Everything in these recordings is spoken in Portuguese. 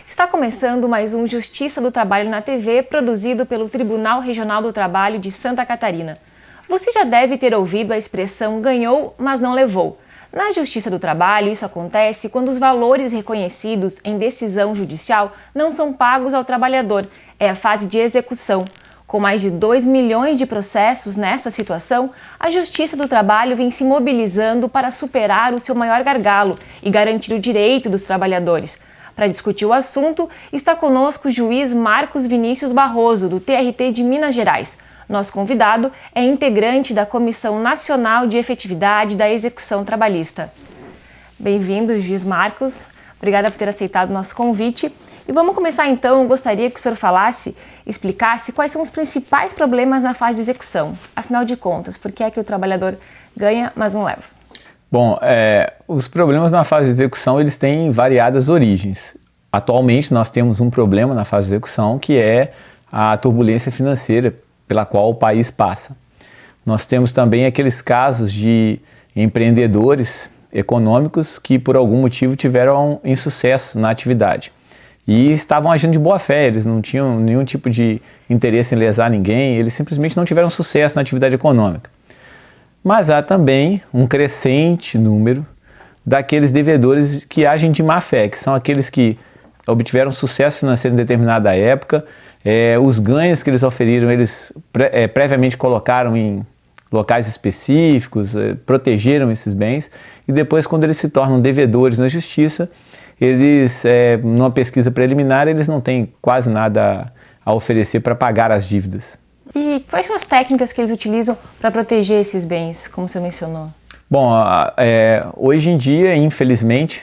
Está começando mais um Justiça do Trabalho na TV, produzido pelo Tribunal Regional do Trabalho de Santa Catarina. Você já deve ter ouvido a expressão ganhou, mas não levou. Na Justiça do Trabalho, isso acontece quando os valores reconhecidos em decisão judicial não são pagos ao trabalhador. É a fase de execução. Com mais de 2 milhões de processos nessa situação, a Justiça do Trabalho vem se mobilizando para superar o seu maior gargalo e garantir o direito dos trabalhadores. Para discutir o assunto, está conosco o juiz Marcos Vinícius Barroso, do TRT de Minas Gerais. Nosso convidado é integrante da Comissão Nacional de Efetividade da Execução Trabalhista. Bem-vindo, juiz Marcos. Obrigada por ter aceitado o nosso convite. E vamos começar então, eu gostaria que o senhor explicasse quais são os principais problemas na fase de execução. Afinal de contas, por que é que o trabalhador ganha, mas não leva? Bom, os problemas na fase de execução, eles têm variadas origens. Atualmente, nós temos um problema na fase de execução, que é a turbulência financeira pela qual o país passa. Nós temos também aqueles casos de empreendedores econômicos que, por algum motivo, tiveram insucesso na atividade. E estavam agindo de boa fé, eles não tinham nenhum tipo de interesse em lesar ninguém, eles simplesmente não tiveram sucesso na atividade econômica. Mas há também um crescente número daqueles devedores que agem de má fé, que são aqueles que obtiveram sucesso financeiro em determinada época, os ganhos que eles oferiram, eles previamente colocaram em locais específicos, protegeram esses bens, e depois, quando eles se tornam devedores na justiça, eles, numa pesquisa preliminar, eles não têm quase nada a oferecer para pagar as dívidas. E quais são as técnicas que eles utilizam para proteger esses bens, como você mencionou? Bom, hoje em dia, infelizmente,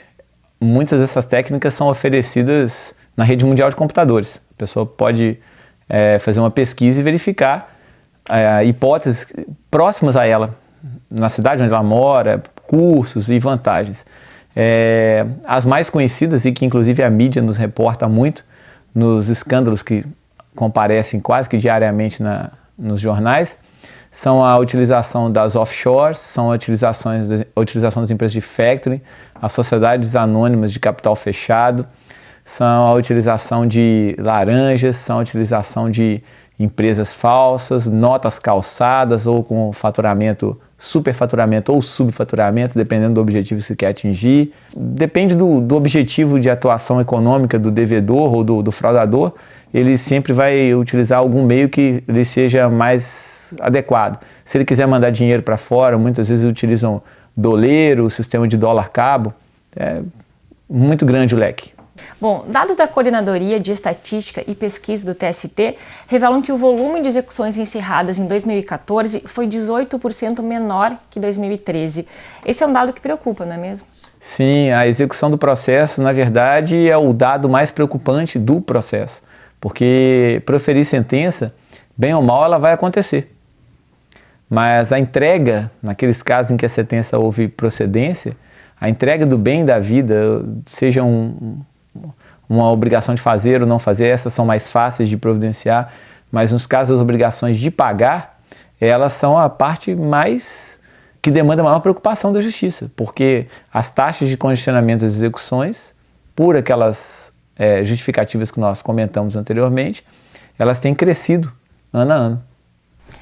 muitas dessas técnicas são oferecidas na rede mundial de computadores. A pessoa pode fazer uma pesquisa e verificar hipóteses próximas a ela, na cidade onde ela mora, cursos e vantagens. As mais conhecidas e que inclusive a mídia nos reporta muito nos escândalos que comparecem quase que diariamente nos jornais, são a utilização das offshores, são a utilização das empresas de factoring, as sociedades anônimas de capital fechado, são a utilização de laranjas, são a utilização de empresas falsas, notas calçadas ou com faturamento, superfaturamento ou subfaturamento, dependendo do objetivo que você quer atingir. Depende do objetivo de atuação econômica do devedor ou do fraudador, ele sempre vai utilizar algum meio que lhe seja mais adequado. Se ele quiser mandar dinheiro para fora, muitas vezes utilizam doleiro, o sistema de dólar cabo. É muito grande o leque. Bom, dados da Coordenadoria de Estatística e Pesquisa do TST revelam que o volume de execuções encerradas em 2014 foi 18% menor que 2013. Esse é um dado que preocupa, não é mesmo? Sim, a execução do processo, na verdade, é o dado mais preocupante do processo, porque proferir sentença, bem ou mal, ela vai acontecer. Mas a entrega, naqueles casos em que a sentença houve procedência, a entrega do bem da vida, seja uma obrigação de fazer ou não fazer, essas são mais fáceis de providenciar, mas nos casos das obrigações de pagar, elas são a parte mais que demanda maior preocupação da justiça, porque as taxas de congestionamento das execuções, por aquelas justificativas que nós comentamos anteriormente, elas têm crescido ano a ano.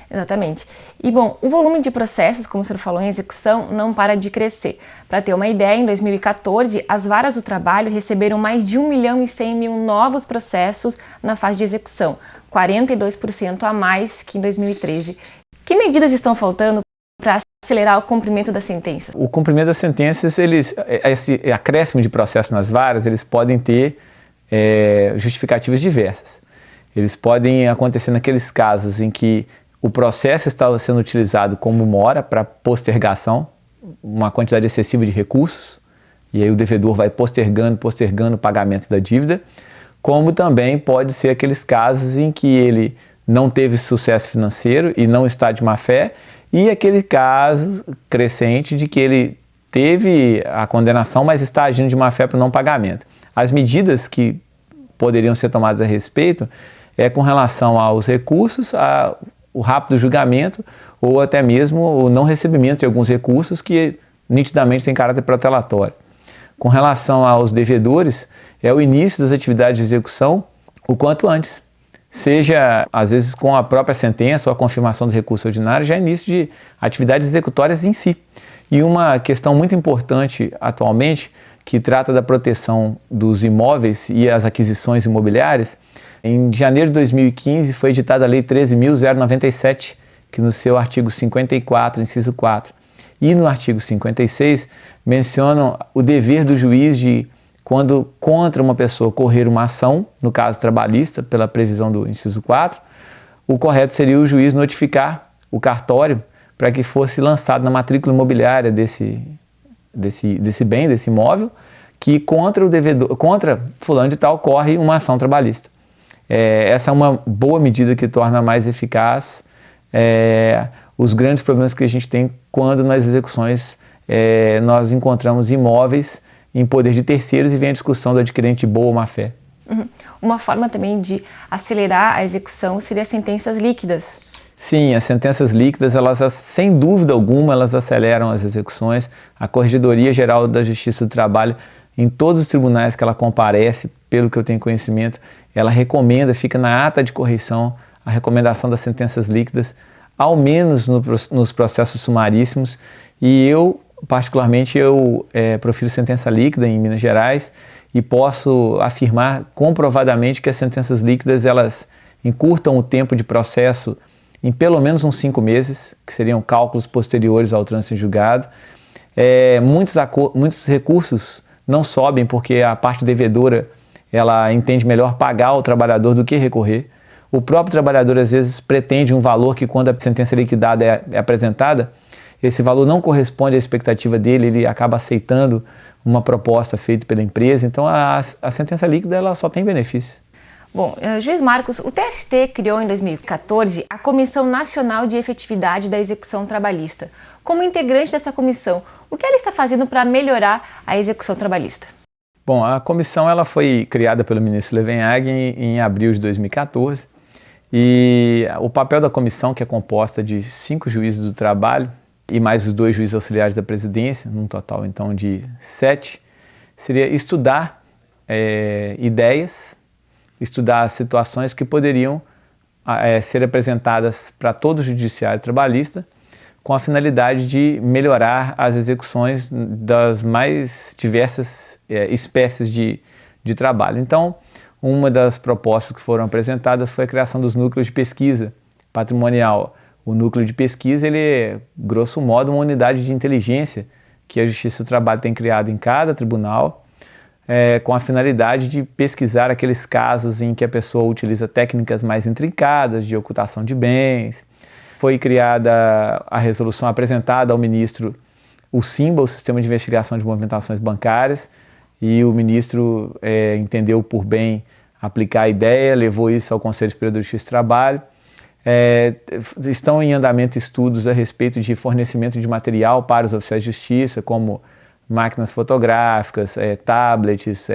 Exatamente. E bom, o volume de processos, como o senhor falou, em execução não para de crescer. Para ter uma ideia, em 2014, as varas do trabalho receberam mais de 1.100.000 novos processos na fase de execução, 42% a mais que em 2013. Que medidas estão faltando para acelerar o cumprimento das sentenças? O cumprimento das sentenças, esse acréscimo de processos nas varas, eles podem ter justificativas diversas. Eles podem acontecer naqueles casos em que o processo está sendo utilizado como mora para postergação, uma quantidade excessiva de recursos, e aí o devedor vai postergando o pagamento da dívida, como também pode ser aqueles casos em que ele não teve sucesso financeiro e não está de má fé, e aquele caso crescente de que ele teve a condenação, mas está agindo de má fé para não pagamento. As medidas que poderiam ser tomadas a respeito com relação aos recursos, o rápido julgamento ou até mesmo o não recebimento de alguns recursos que nitidamente têm caráter protelatório. Com relação aos devedores, é o início das atividades de execução o quanto antes. Seja, às vezes, com a própria sentença ou a confirmação do recurso ordinário, já é início de atividades executórias em si. E uma questão muito importante atualmente, que trata da proteção dos imóveis e as aquisições imobiliárias, em janeiro de 2015 foi editada a Lei 13.097, que no seu artigo 54, inciso 4, e no artigo 56, mencionam o dever do juiz de, quando contra uma pessoa correr uma ação, no caso trabalhista, pela previsão do inciso 4, o correto seria o juiz notificar o cartório para que fosse lançado na matrícula imobiliária desse bem, desse imóvel, que contra o devedor, contra fulano de tal, corre uma ação trabalhista. Essa é uma boa medida que torna mais eficaz os grandes problemas que a gente tem quando nas execuções nós encontramos imóveis em poder de terceiros e vem a discussão do adquirente de boa ou má fé. Uhum. Uma forma também de acelerar a execução seria sentenças líquidas. Sim, as sentenças líquidas, elas, sem dúvida alguma, elas aceleram as execuções. A Corregedoria Geral da Justiça do Trabalho, em todos os tribunais que ela comparece, pelo que eu tenho conhecimento, ela recomenda, fica na ata de correição, a recomendação das sentenças líquidas, ao menos nos processos sumaríssimos. E eu, particularmente, profiro sentença líquida em Minas Gerais e posso afirmar comprovadamente que as sentenças líquidas, elas encurtam o tempo de processo em pelo menos uns 5 meses, que seriam cálculos posteriores ao trânsito em julgado. Muitos recursos não sobem porque a parte devedora ela entende melhor pagar o trabalhador do que recorrer. O próprio trabalhador às vezes pretende um valor que quando a sentença liquidada é apresentada, esse valor não corresponde à expectativa dele, ele acaba aceitando uma proposta feita pela empresa. Então a sentença líquida ela só tem benefício. Bom, juiz Marcos, o TST criou em 2014 a Comissão Nacional de Efetividade da Execução Trabalhista. Como integrante dessa comissão, o que ela está fazendo para melhorar a execução trabalhista? Bom, a comissão ela foi criada pelo ministro Leveniag em abril de 2014 e o papel da comissão, que é composta de 5 juízes do trabalho e mais os 2 juízes auxiliares da presidência, num total então de 7, seria estudar ideias, estudar situações que poderiam ser apresentadas para todo o judiciário trabalhista com a finalidade de melhorar as execuções das mais diversas espécies de trabalho. Então, uma das propostas que foram apresentadas foi a criação dos núcleos de pesquisa patrimonial. O núcleo de pesquisa, ele é, grosso modo, uma unidade de inteligência que a Justiça do Trabalho tem criado em cada tribunal, com a finalidade de pesquisar aqueles casos em que a pessoa utiliza técnicas mais intrincadas de ocultação de bens. Foi criada a resolução apresentada ao ministro, o SIMBA, o Sistema de Investigação de Movimentações Bancárias, e o ministro entendeu por bem aplicar a ideia, levou isso ao Conselho Superior da Justiça do Trabalho. Estão em andamento estudos a respeito de fornecimento de material para os oficiais de justiça, como máquinas fotográficas, tablets,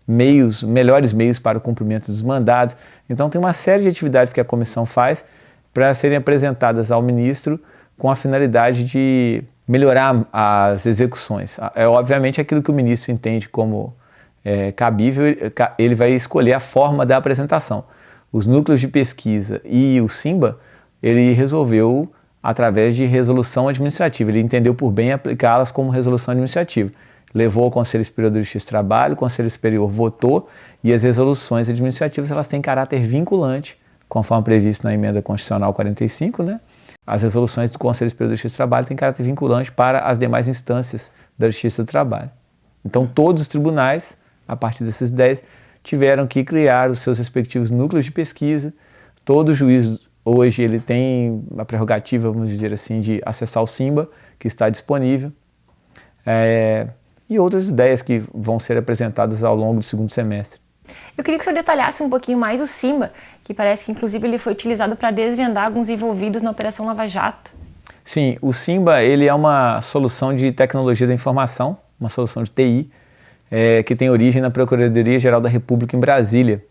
melhores meios para o cumprimento dos mandados. Então tem uma série de atividades que a comissão faz para serem apresentadas ao ministro com a finalidade de melhorar as execuções. Obviamente aquilo que o ministro entende como cabível, ele vai escolher a forma da apresentação. Os núcleos de pesquisa e o SIMBA, ele resolveu através de resolução administrativa. Ele entendeu por bem aplicá-las como resolução administrativa. Levou ao Conselho Superior da Justiça do Trabalho, o Conselho Superior votou e as resoluções administrativas elas têm caráter vinculante, conforme previsto na Emenda Constitucional 45, né? As resoluções do Conselho Superior da Justiça do Trabalho têm caráter vinculante para as demais instâncias da Justiça do Trabalho. Então, todos os tribunais, a partir dessas ideias, tiveram que criar os seus respectivos núcleos de pesquisa. Todo juiz hoje ele tem a prerrogativa, vamos dizer assim, de acessar o SIMBA, que está disponível, e outras ideias que vão ser apresentadas ao longo do segundo semestre. Eu queria que o senhor detalhasse um pouquinho mais o SIMBA, que parece que inclusive ele foi utilizado para desvendar alguns envolvidos na Operação Lava Jato. Sim, o SIMBA ele é uma solução de tecnologia da informação, uma solução de TI, que tem origem na Procuradoria Geral da República em Brasília.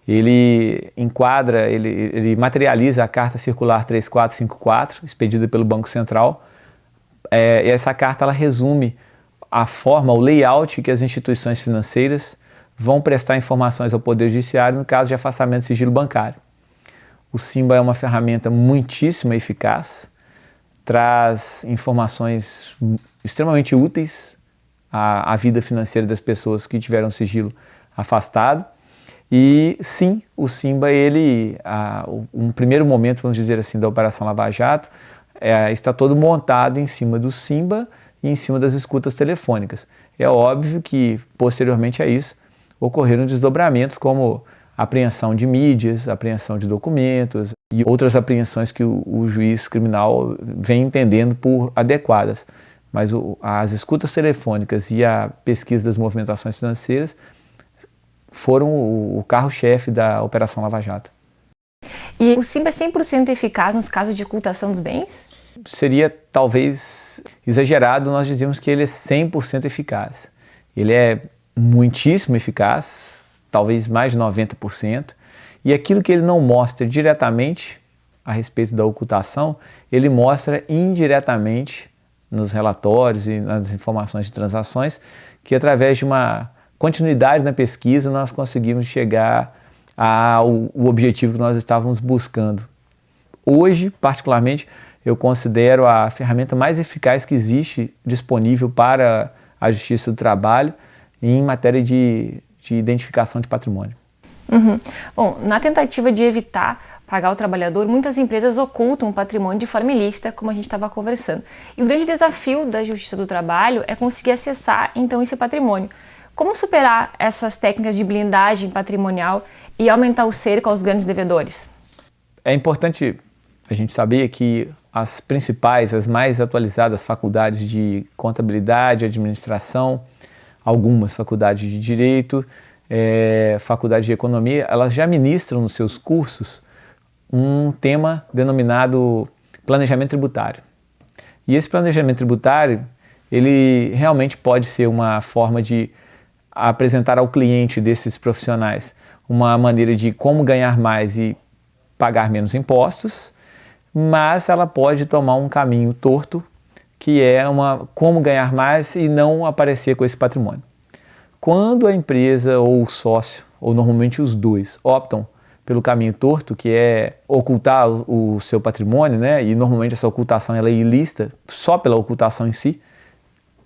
Ele enquadra, ele materializa a Carta Circular 3454, expedida pelo Banco Central. E essa carta ela resume a forma, o layout que as instituições financeiras vão prestar informações ao Poder Judiciário no caso de afastamento de sigilo bancário. O Simba é uma ferramenta muitíssimo eficaz, traz informações extremamente úteis à vida financeira das pessoas que tiveram sigilo afastado. E sim, o Simba, um primeiro momento, vamos dizer assim, da Operação Lava Jato, está todo montado em cima do Simba e em cima das escutas telefônicas. É óbvio que, posteriormente a isso, ocorreram desdobramentos como apreensão de mídias, apreensão de documentos e outras apreensões que o juiz criminal vem entendendo por adequadas. Mas as escutas telefônicas e a pesquisa das movimentações financeiras foram o carro-chefe da Operação Lava Jato. E o Simba é 100% eficaz nos casos de ocultação dos bens? Seria talvez exagerado nós dizermos que ele é 100% eficaz. Ele é muitíssimo eficaz, talvez mais de 90%, e aquilo que ele não mostra diretamente a respeito da ocultação, ele mostra indiretamente nos relatórios e nas informações de transações, que através de uma continuidade na pesquisa nós conseguimos chegar ao objetivo que nós estávamos buscando. Hoje, particularmente, eu considero a ferramenta mais eficaz que existe disponível para a Justiça do Trabalho em matéria de identificação de patrimônio. Bom, na tentativa de evitar pagar o trabalhador, muitas empresas ocultam o patrimônio de forma ilícita, como a gente estava conversando. E o grande desafio da Justiça do Trabalho é conseguir acessar, então, esse patrimônio. Como superar essas técnicas de blindagem patrimonial e aumentar o cerco aos grandes devedores? É importante a gente saber que as principais, as mais atualizadas faculdades de contabilidade, administração, algumas faculdades de direito, faculdade de economia, elas já ministram nos seus cursos um tema denominado planejamento tributário. E esse planejamento tributário, ele realmente pode ser uma forma de apresentar ao cliente desses profissionais uma maneira de como ganhar mais e pagar menos impostos, mas ela pode tomar um caminho torto, que é como ganhar mais e não aparecer com esse patrimônio. Quando a empresa ou o sócio, ou normalmente os dois, optam pelo caminho torto, que é ocultar o seu patrimônio, né? E normalmente essa ocultação ela é ilícita só pela ocultação em si.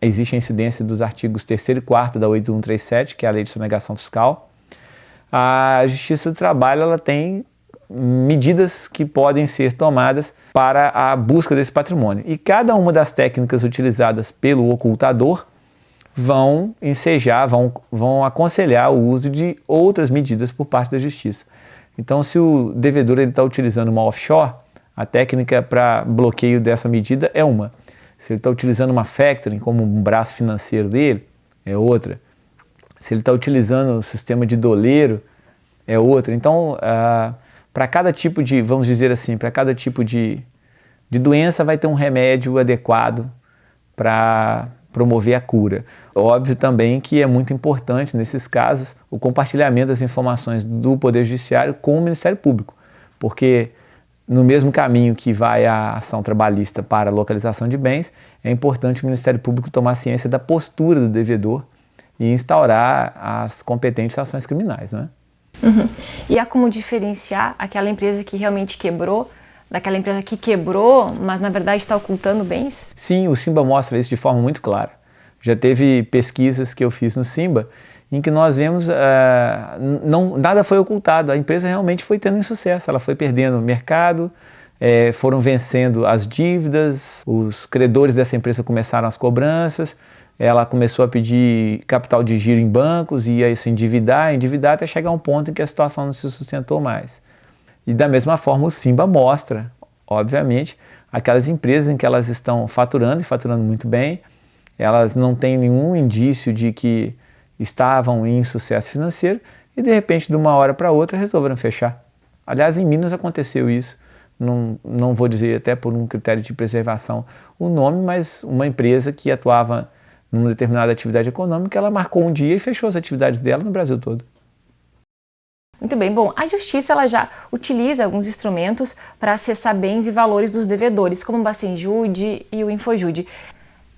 Existe a incidência dos artigos 3º e 4º da 8137, que é a Lei de Sonegação Fiscal. A Justiça do Trabalho ela tem medidas que podem ser tomadas para a busca desse patrimônio. E cada uma das técnicas utilizadas pelo ocultador vão ensejar, vão aconselhar o uso de outras medidas por parte da Justiça. Então, se o devedor está utilizando uma offshore, a técnica para bloqueio dessa medida é uma. Se ele está utilizando uma factoring como um braço financeiro dele, é outra. Se ele está utilizando o sistema de doleiro, é outra. Então, para cada tipo de, vamos dizer assim, para cada tipo de doença vai ter um remédio adequado para promover a cura. Óbvio também que é muito importante, nesses casos, o compartilhamento das informações do Poder Judiciário com o Ministério Público, porque no mesmo caminho que vai a ação trabalhista para a localização de bens, é importante o Ministério Público tomar ciência da postura do devedor e instaurar as competentes ações criminais, né? E há como diferenciar aquela empresa que realmente quebrou daquela empresa que quebrou, mas na verdade está ocultando bens? Sim, o Simba mostra isso de forma muito clara. Já teve pesquisas que eu fiz no Simba em que nós vemos nada foi ocultado, a empresa realmente foi tendo insucesso, ela foi perdendo mercado, foram vencendo as dívidas, os credores dessa empresa começaram as cobranças, ela começou a pedir capital de giro em bancos e ia se endividar até chegar a um ponto em que a situação não se sustentou mais. E da mesma forma o Simba mostra, obviamente, aquelas empresas em que elas estão faturando e faturando muito bem, elas não têm nenhum indício de que estavam em insucesso financeiro e de repente de uma hora para outra resolveram fechar. Aliás, em Minas aconteceu isso, não vou dizer até por um critério de preservação o nome, mas uma empresa que atuava numa determinada atividade econômica, ela marcou um dia e fechou as atividades dela no Brasil todo. Muito bem, bom, a Justiça ela já utiliza alguns instrumentos para acessar bens e valores dos devedores, como o Bacenjude e o Infojude.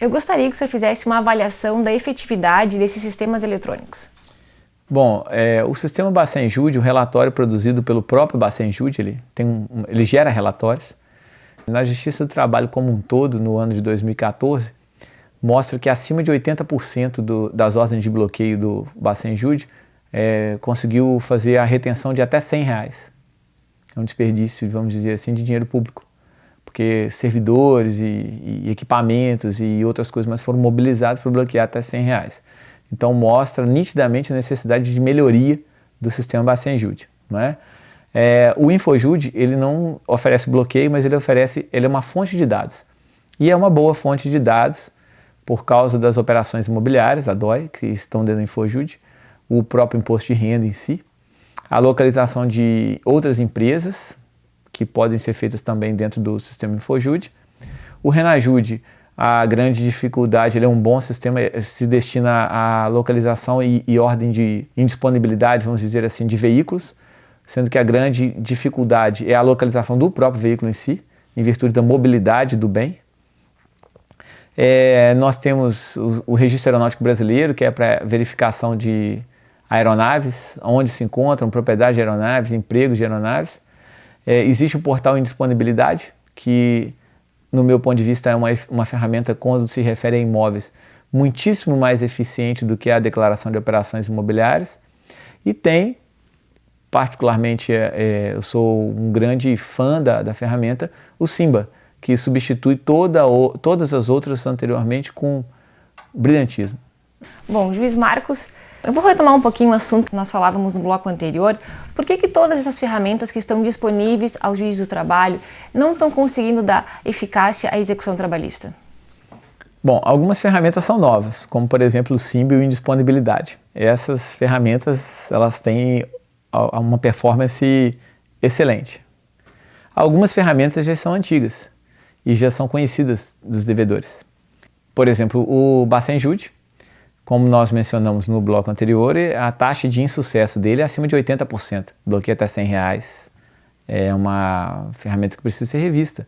Eu gostaria que o senhor fizesse uma avaliação da efetividade desses sistemas eletrônicos. Bom, o sistema Bacen-Jude, o relatório produzido pelo próprio Bacen-Jude, ele gera relatórios. Na Justiça do Trabalho como um todo, no ano de 2014, mostra que acima de 80% das ordens de bloqueio do Bacen-Jude conseguiu fazer a retenção de até R$100. É um desperdício, vamos dizer assim, de dinheiro público, porque servidores e equipamentos e outras coisas mais foram mobilizados para bloquear até R$100. Então mostra nitidamente a necessidade de melhoria do sistema Bacen-Jude, não é? O InfoJude, ele não oferece bloqueio, mas ele é uma fonte de dados. E é uma boa fonte de dados por causa das operações imobiliárias, a DOI, que estão dentro do InfoJude, o próprio imposto de renda em si, a localização de outras empresas que podem ser feitas também dentro do sistema InfoJude. O RenaJude, a grande dificuldade, ele é um bom sistema, se destina à localização e ordem de indisponibilidade, vamos dizer assim, de veículos, sendo que a grande dificuldade é a localização do próprio veículo em si, em virtude da mobilidade do bem. Nós temos o Registro Aeronáutico Brasileiro, que é para verificação de aeronaves, onde se encontram, propriedade de aeronaves, empregos de aeronaves. Existe o portal Indisponibilidade, que, no meu ponto de vista, é uma ferramenta, quando se refere a imóveis, muitíssimo mais eficiente do que a declaração de operações imobiliárias. E tem, particularmente, eu sou um grande fã da ferramenta, o Simba, que substitui todas as outras anteriormente com brilhantismo. Bom, juiz Marcos, eu vou retomar um pouquinho o assunto que nós falávamos no bloco anterior. Por que todas essas ferramentas que estão disponíveis ao juiz do trabalho não estão conseguindo dar eficácia à execução trabalhista? Bom, algumas ferramentas são novas, como por exemplo o Simba e o Indisponibilidade. Essas ferramentas, elas têm uma performance excelente. Algumas ferramentas já são antigas e já são conhecidas dos devedores. Por exemplo, o Bacen-Jude, como nós mencionamos no bloco anterior, a taxa de insucesso dele é acima de 80%. Bloqueio até R$100. É uma ferramenta que precisa ser revista.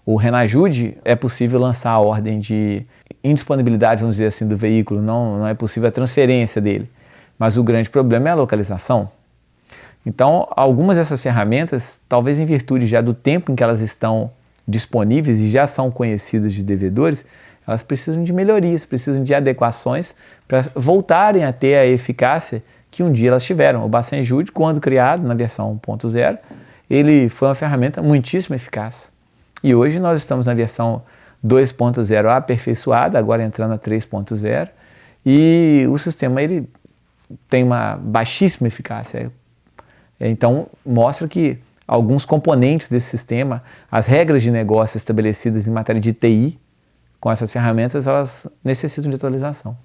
O RenaJude, é possível lançar a ordem de indisponibilidade, vamos dizer assim, do veículo, não é possível a transferência dele. Mas o grande problema é a localização. Então, algumas dessas ferramentas, talvez em virtude já do tempo em que elas estão disponíveis e já são conhecidas de devedores, elas precisam de melhorias, precisam de adequações para voltarem a ter a eficácia que um dia elas tiveram. O Bacen-Jude, quando criado na versão 1.0, ele foi uma ferramenta muitíssimo eficaz. E hoje nós estamos na versão 2.0 aperfeiçoada, agora entrando na 3.0, e o sistema ele tem uma baixíssima eficácia. Então, mostra que alguns componentes desse sistema, as regras de negócio estabelecidas em matéria de TI, com essas ferramentas, elas necessitam de atualização.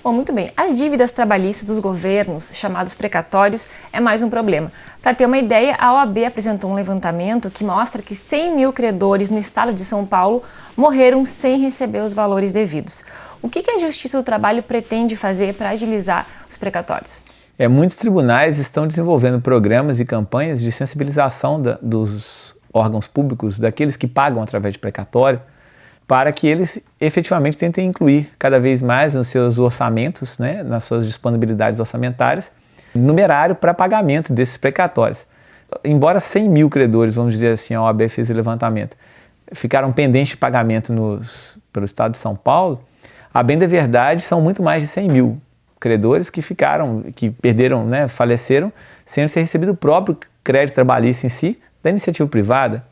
Bom, muito bem. As dívidas trabalhistas dos governos, chamados precatórios, é mais um problema. Para ter uma ideia, a OAB apresentou um levantamento que mostra que 100 mil credores no estado de São Paulo morreram sem receber os valores devidos. O que a Justiça do Trabalho pretende fazer para agilizar os precatórios? Muitos tribunais estão desenvolvendo programas e campanhas de sensibilização dos órgãos públicos, daqueles que pagam através de precatório, para que eles efetivamente tentem incluir cada vez mais nos seus orçamentos, né, nas suas disponibilidades orçamentárias, numerário para pagamento desses precatórios. Embora 100 mil credores, vamos dizer assim, a OAB fez o levantamento, ficaram pendentes de pagamento pelo Estado de São Paulo, a bem da verdade são muito mais de 100 mil credores que perderam, né, faleceram, sem ter recebido o próprio crédito trabalhista em si, da iniciativa privada.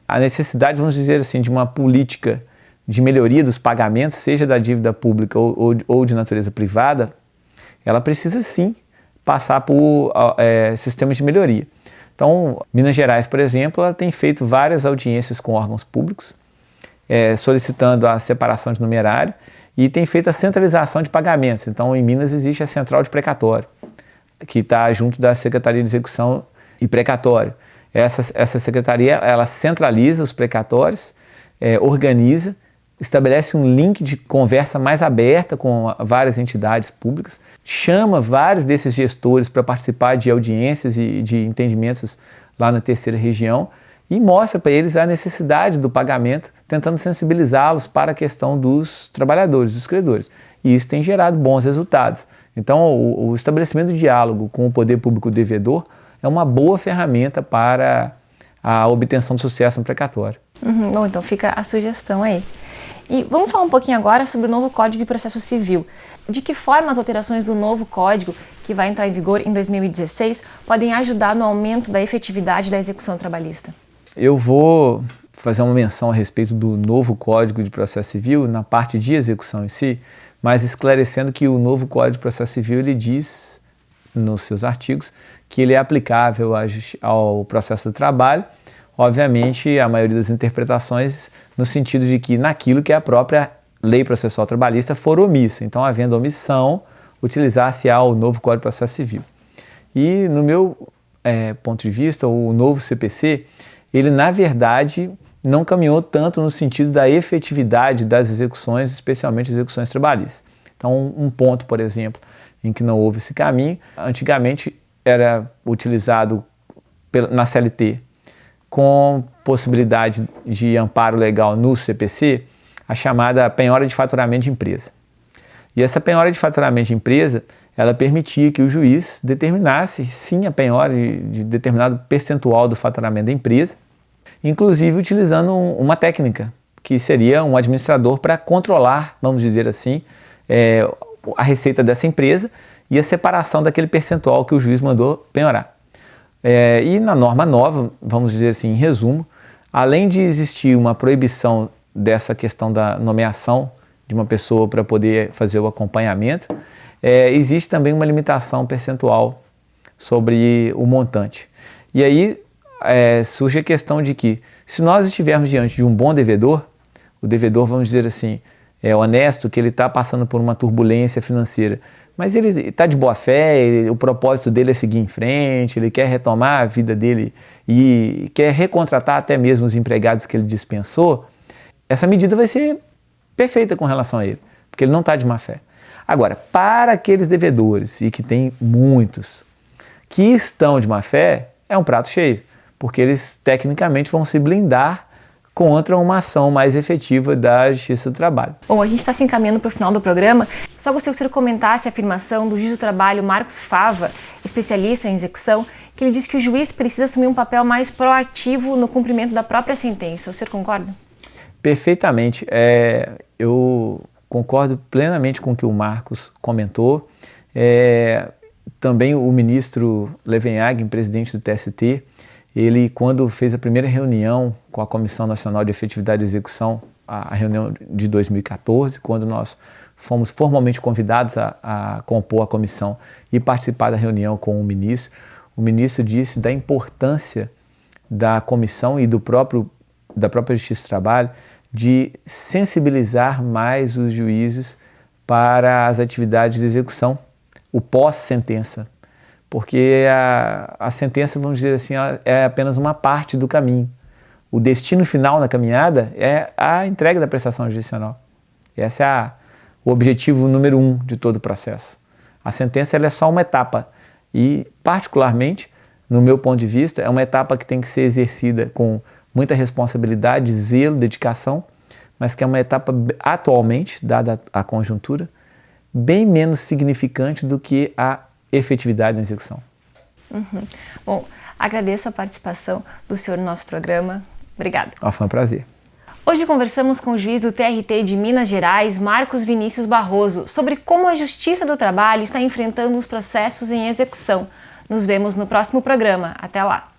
A necessidade, vamos dizer assim, de uma política de melhoria dos pagamentos, seja da dívida pública ou de natureza privada, ela precisa sim passar por sistemas de melhoria. Então, Minas Gerais, por exemplo, ela tem feito várias audiências com órgãos públicos, solicitando a separação de numerário, e tem feito a centralização de pagamentos. Então, em Minas existe a Central de Precatório, que está junto da Secretaria de Execução e Precatório. Essa secretaria, ela centraliza os precatórios, organiza, estabelece um link de conversa mais aberta com várias entidades públicas, chama vários desses gestores para participar de audiências e de entendimentos lá na terceira região e mostra para eles a necessidade do pagamento, tentando sensibilizá-los para a questão dos trabalhadores, dos credores. E isso tem gerado bons resultados. Então, o estabelecimento do diálogo com o poder público devedor é uma boa ferramenta para a obtenção de sucesso no precatório. Bom, então fica a sugestão aí. E vamos falar um pouquinho agora sobre o novo Código de Processo Civil. De que forma as alterações do novo Código, que vai entrar em vigor em 2016, podem ajudar no aumento da efetividade da execução trabalhista? Eu vou fazer uma menção a respeito do novo Código de Processo Civil na parte de execução em si, mas esclarecendo que o novo Código de Processo Civil ele diz nos seus artigos que ele é aplicável ao processo do trabalho, obviamente a maioria das interpretações no sentido de que naquilo que a própria lei processual trabalhista for omissa. Então, havendo omissão, utilizar-se-á o novo Código de Processo Civil. E no meu ponto de vista, o novo CPC, ele na verdade não caminhou tanto no sentido da efetividade das execuções, especialmente execuções trabalhistas. Então, um ponto, por exemplo, em que não houve esse caminho, antigamente era utilizado na CLT com possibilidade de amparo legal no CPC, a chamada penhora de faturamento de empresa. E essa penhora de faturamento de empresa, ela permitia que o juiz determinasse, sim, a penhora de determinado percentual do faturamento da empresa, inclusive utilizando uma técnica, que seria um administrador para controlar, vamos dizer assim, a receita dessa empresa e a separação daquele percentual que o juiz mandou penhorar. E na norma nova, vamos dizer assim, em resumo, além de existir uma proibição dessa questão da nomeação de uma pessoa para poder fazer o acompanhamento, existe também uma limitação percentual sobre o montante. E aí surge a questão de que, se nós estivermos diante de um bom devedor, o devedor, vamos dizer assim, é honesto, que ele está passando por uma turbulência financeira, mas ele está de boa fé, o propósito dele é seguir em frente, ele quer retomar a vida dele e quer recontratar até mesmo os empregados que ele dispensou, essa medida vai ser perfeita com relação a ele, porque ele não está de má fé. Agora, para aqueles devedores, e que tem muitos, que estão de má fé, é um prato cheio, porque eles tecnicamente vão se blindar contra uma ação mais efetiva da Justiça do Trabalho. Bom, a gente está se encaminhando para o final do programa. Só gostaria que o senhor comentasse a afirmação do juiz do trabalho Marcos Fava, especialista em execução, que ele diz que o juiz precisa assumir um papel mais proativo no cumprimento da própria sentença. O senhor concorda? Perfeitamente. Eu concordo plenamente com o que o Marcos comentou. Também o ministro Levenhagen, presidente do TST, ele, quando fez a primeira reunião com a Comissão Nacional de Efetividade e Execução, a reunião de 2014, quando nós fomos formalmente convidados a compor a comissão e participar da reunião com o ministro disse da importância da comissão e da própria Justiça do Trabalho de sensibilizar mais os juízes para as atividades de execução, o pós-sentença. Porque a sentença, vamos dizer assim, é apenas uma parte do caminho. O destino final na caminhada é a entrega da prestação judicial. Esse é o objetivo número 1 de todo o processo. A sentença ela é só uma etapa e, particularmente, no meu ponto de vista, é uma etapa que tem que ser exercida com muita responsabilidade, zelo, dedicação, mas que é uma etapa, atualmente, dada a conjuntura, bem menos significante do que a efetividade na execução. Bom, agradeço a participação do senhor no nosso programa. Obrigada. Foi um prazer. Hoje conversamos com o juiz do TRT de Minas Gerais, Marcos Vinícius Barroso, sobre como a Justiça do Trabalho está enfrentando os processos em execução. Nos vemos no próximo programa. Até lá!